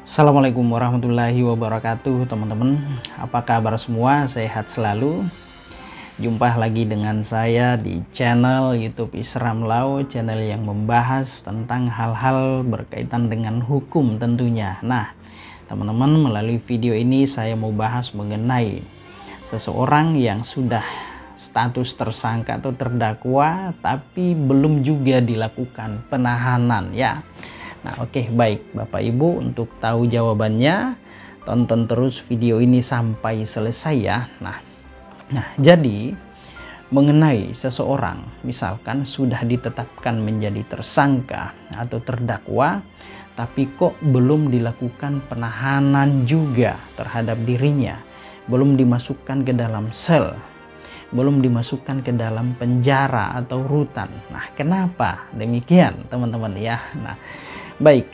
Assalamualaikum warahmatullahi wabarakatuh teman-teman. Apa kabar semua? Sehat selalu. Jumpa lagi dengan saya di channel YouTube Isram Lau, channel yang membahas tentang hal-hal berkaitan dengan hukum tentunya. Nah teman-teman, melalui video ini saya mau bahas mengenai seseorang yang sudah status tersangka atau terdakwa tapi belum juga dilakukan penahanan ya. Nah oke, baik Bapak Ibu, untuk tahu jawabannya tonton terus video ini sampai selesai ya. Nah jadi mengenai seseorang misalkan sudah ditetapkan menjadi tersangka atau terdakwa tapi kok belum dilakukan penahanan juga terhadap dirinya, belum dimasukkan ke dalam sel, belum dimasukkan ke dalam penjara atau rutan. Nah kenapa demikian teman-teman ya? Nah baik,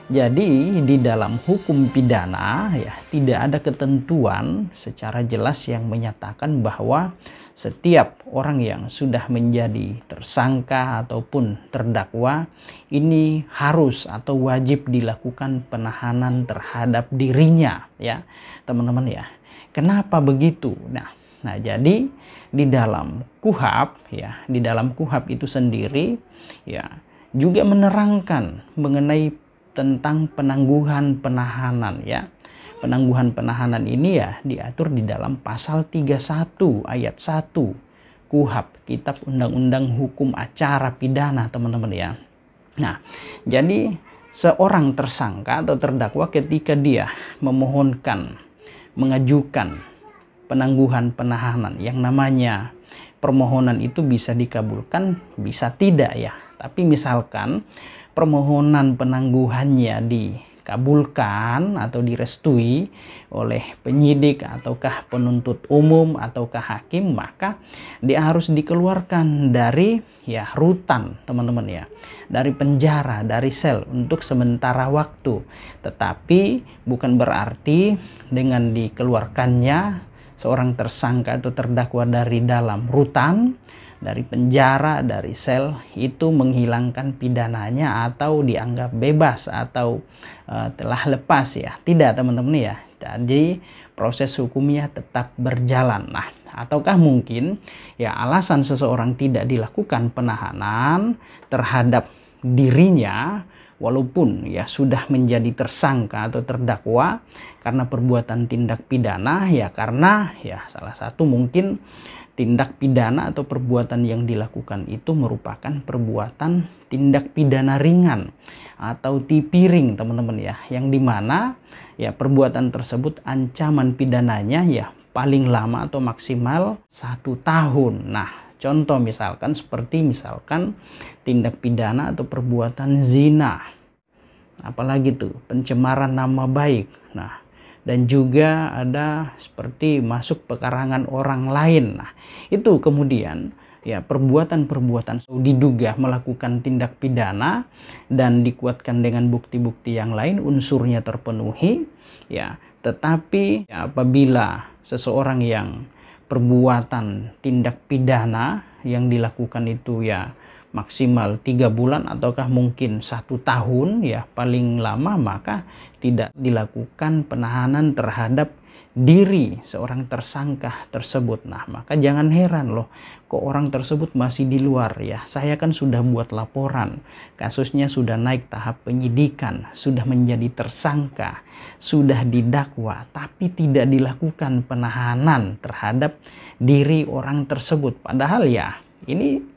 jadi di dalam hukum pidana ya tidak ada ketentuan secara jelas yang menyatakan bahwa setiap orang yang sudah menjadi tersangka ataupun terdakwa ini harus atau wajib dilakukan penahanan terhadap dirinya ya teman-teman ya. Kenapa begitu? Nah jadi di dalam KUHP ya, di dalam KUHP itu sendiri ya juga menerangkan mengenai tentang penangguhan penahanan ya. Penangguhan penahanan ini ya diatur di dalam pasal 31 ayat 1 KUHP, Kitab Undang-Undang Hukum Acara Pidana teman-teman ya. Nah jadi seorang tersangka atau terdakwa ketika dia mengajukan penangguhan penahanan, yang namanya permohonan itu bisa dikabulkan bisa tidak ya. Tapi misalkan permohonan penangguhannya dikabulkan atau direstui oleh penyidik ataukah penuntut umum ataukah hakim, maka dia harus dikeluarkan dari ya rutan teman-teman ya, dari penjara, dari sel untuk sementara waktu. Tetapi bukan berarti dengan dikeluarkannya seorang tersangka atau terdakwa dari dalam rutan, dari penjara, dari sel itu menghilangkan pidananya atau dianggap bebas atau telah lepas ya. Tidak teman-teman ya. Jadi proses hukumnya tetap berjalan. Nah, ataukah mungkin ya alasan seseorang tidak dilakukan penahanan terhadap dirinya walaupun ya sudah menjadi tersangka atau terdakwa karena perbuatan tindak pidana ya, karena ya salah satu mungkin tindak pidana atau perbuatan yang dilakukan itu merupakan perbuatan tindak pidana ringan atau tipiring teman-teman ya, yang dimana ya perbuatan tersebut ancaman pidananya ya paling lama atau maksimal 1 tahun. Nah contoh misalkan tindak pidana atau perbuatan zina, apalagi tuh pencemaran nama baik, dan juga ada seperti masuk pekarangan orang lain. Nah itu kemudian ya perbuatan-perbuatan diduga melakukan tindak pidana dan dikuatkan dengan bukti-bukti yang lain, unsurnya terpenuhi ya. Tetapi ya, apabila seseorang yang perbuatan tindak pidana yang dilakukan itu ya maksimal 3 bulan ataukah mungkin 1 tahun ya paling lama, maka tidak dilakukan penahanan terhadap diri seorang tersangka tersebut. Nah maka jangan heran loh kok orang tersebut masih di luar ya. Saya kan sudah buat laporan, kasusnya sudah naik tahap penyidikan, sudah menjadi tersangka, sudah didakwa, tapi tidak dilakukan penahanan terhadap diri orang tersebut. Padahal ya ini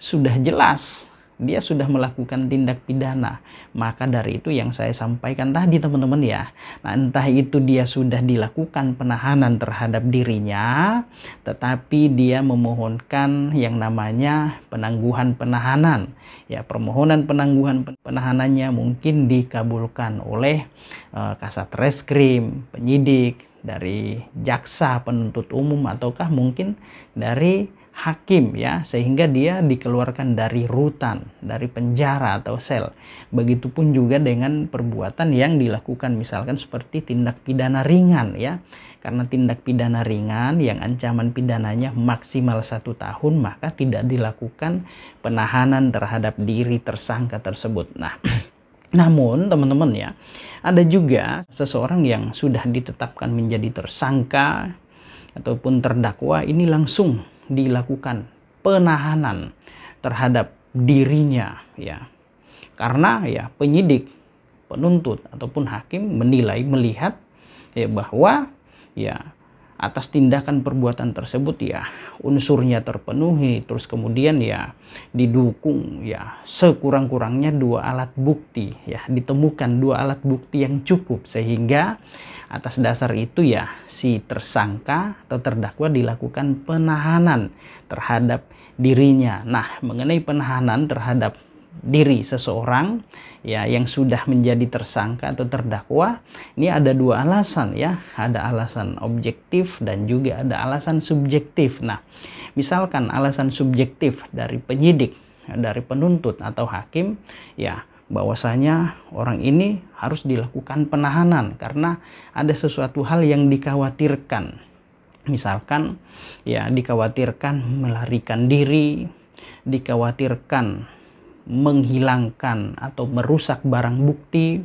sudah jelas dia sudah melakukan tindak pidana. Maka dari itu yang saya sampaikan tadi teman-teman ya. Nah entah itu dia sudah dilakukan penahanan terhadap dirinya tetapi dia memohonkan yang namanya penangguhan penahanan ya, permohonan penangguhan penahanannya mungkin dikabulkan oleh Kasat Reskrim, penyidik, dari jaksa penuntut umum ataukah mungkin dari hakim ya, sehingga dia dikeluarkan dari rutan, dari penjara atau sel. Begitupun juga dengan perbuatan yang dilakukan misalkan seperti tindak pidana ringan ya. Karena tindak pidana ringan yang ancaman pidananya maksimal 1 tahun, maka tidak dilakukan penahanan terhadap diri tersangka tersebut. Nah Namun teman-teman ya, ada juga seseorang yang sudah ditetapkan menjadi tersangka ataupun terdakwa, ini langsung dilakukan penahanan terhadap dirinya ya. Karena ya penyidik, penuntut ataupun hakim menilai, melihat ya bahwa ya atas tindakan perbuatan tersebut ya unsurnya terpenuhi, terus kemudian ya didukung ya sekurang-kurangnya 2 alat bukti ya, ditemukan 2 alat bukti yang cukup, sehingga atas dasar itu ya si tersangka atau terdakwa dilakukan penahanan terhadap dirinya. Nah, mengenai penahanan terhadap diri seseorang ya yang sudah menjadi tersangka atau terdakwa, ini ada 2 alasan ya, ada alasan objektif dan juga ada alasan subjektif. Nah, misalkan alasan subjektif dari penyidik, dari penuntut atau hakim ya, bahwasanya orang ini harus dilakukan penahanan karena ada sesuatu hal yang dikhawatirkan. Misalkan ya dikhawatirkan melarikan diri, dikhawatirkan menghilangkan atau merusak barang bukti,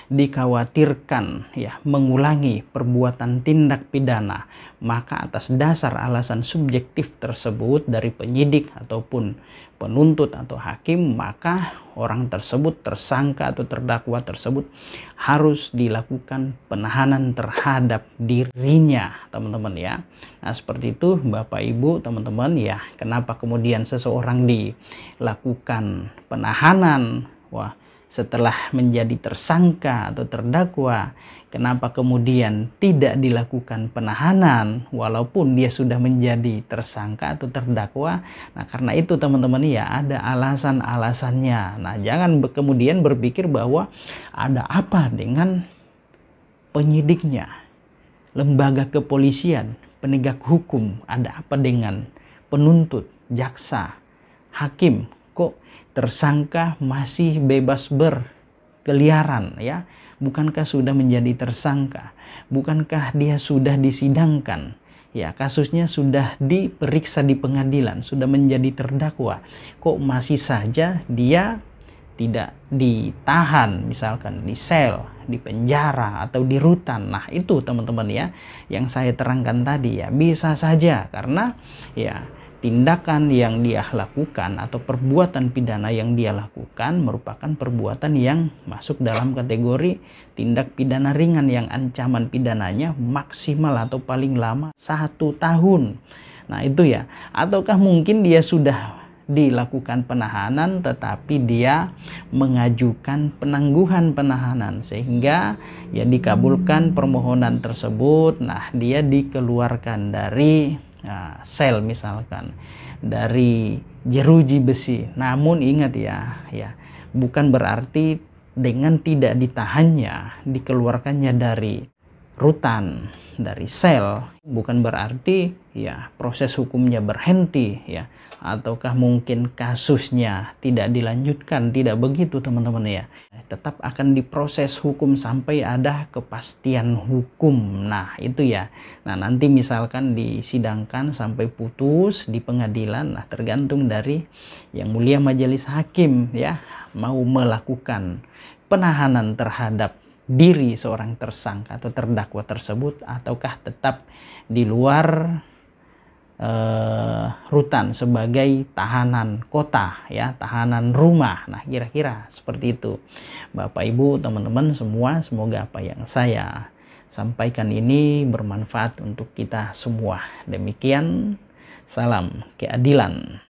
dikhawatirkan ya mengulangi perbuatan tindak pidana. Maka atas dasar alasan subjektif tersebut dari penyidik ataupun penuntut atau hakim, maka orang tersebut, tersangka atau terdakwa tersebut, harus dilakukan penahanan terhadap dirinya, teman-teman ya. Nah, seperti itu Bapak Ibu, teman-teman ya. Kenapa kemudian seseorang dilakukan penahanan? Wah, setelah menjadi tersangka atau terdakwa, kenapa kemudian tidak dilakukan penahanan walaupun dia sudah menjadi tersangka atau terdakwa? Nah, karena itu teman-teman ya ada alasan-alasannya. Nah, jangan kemudian berpikir bahwa ada apa dengan penyidiknya, lembaga kepolisian, penegak hukum, ada apa dengan penuntut, jaksa, hakim, kok tersangka masih bebas berkeliaran ya? Bukankah sudah menjadi tersangka? Bukankah dia sudah disidangkan? Ya, kasusnya sudah diperiksa di pengadilan, sudah menjadi terdakwa. Kok masih saja dia tidak ditahan, misalkan di sel, di penjara atau di rutan? Nah, itu teman-teman ya yang saya terangkan tadi ya, bisa saja karena ya tindakan yang dia lakukan atau perbuatan pidana yang dia lakukan merupakan perbuatan yang masuk dalam kategori tindak pidana ringan yang ancaman pidananya maksimal atau paling lama 1 tahun. Nah, itu ya. Ataukah mungkin dia sudah dilakukan penahanan tetapi dia mengajukan penangguhan penahanan sehingga ya dikabulkan permohonan tersebut. Nah, dia dikeluarkan dari sel, misalkan dari jeruji besi. Namun ingat ya bukan berarti dengan tidak ditahannya, dikeluarkannya dari rutan, dari sel, bukan berarti ya proses hukumnya berhenti ya, ataukah mungkin kasusnya tidak dilanjutkan. Tidak begitu teman-teman ya, tetap akan diproses hukum sampai ada kepastian hukum. Nah, itu ya. Nah, nanti misalkan disidangkan sampai putus di pengadilan, nah tergantung dari yang mulia majelis hakim ya mau melakukan penahanan terhadap diri seorang tersangka atau terdakwa tersebut ataukah tetap di luar rutan sebagai tahanan kota ya, tahanan rumah. Nah, kira-kira seperti itu Bapak Ibu, teman-teman semua. Semoga apa yang saya sampaikan ini bermanfaat untuk kita semua. Demikian, salam keadilan.